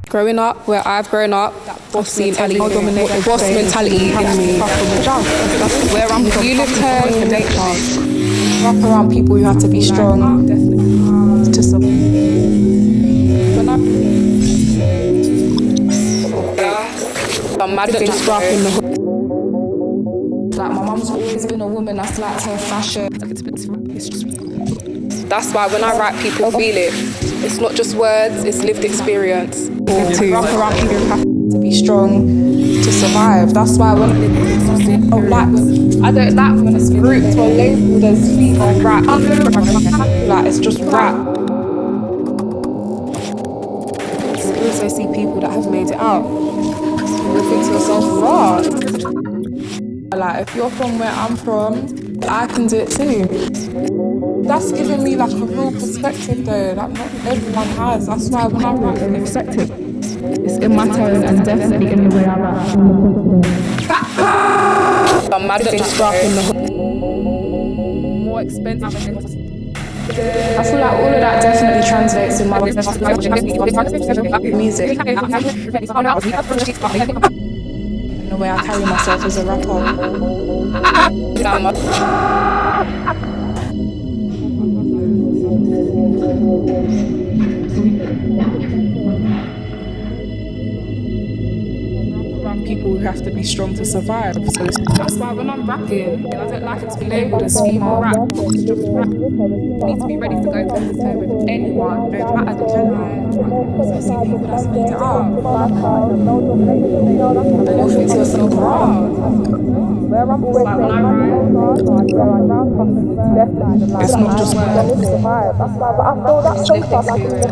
Growing up, where I've grown up, I've seen Elliott boss mentality in me. Where I'm from, you live here, wrap around people who have to be strong to survive. I'm mad at just rap in the hood. Like, my mum's always been a woman that's liked her fashion. That's why when I write, people feel it. It's not just words, it's lived experience. Wrap around people who have to be strong to survive. That's why when I don't like when it's grouped or labeled as female rap. Like, it's just rap. You also see people that have made it out. You think to yourself, raw. Like, if you're from where I'm from, I can do it too. That's giving me like a real perspective though, like not everyone has. That's why when I rap, perspective, it's in my tone and definitely in the way I rap. I'm mad at just rap in the hood. More expensive. I feel like all of that definitely translates in my music. And the way I carry myself as a rapper. People who have to be strong to survive. So that's why when I'm rapping, I don't like it to be labelled as female rap. It's just rap. You need to be ready to go toe to toe with anyone, no matter the gender. So I see people that's made it up. And you'll think to yourself, wow. Like when I write, it's not just words. It's lived experience.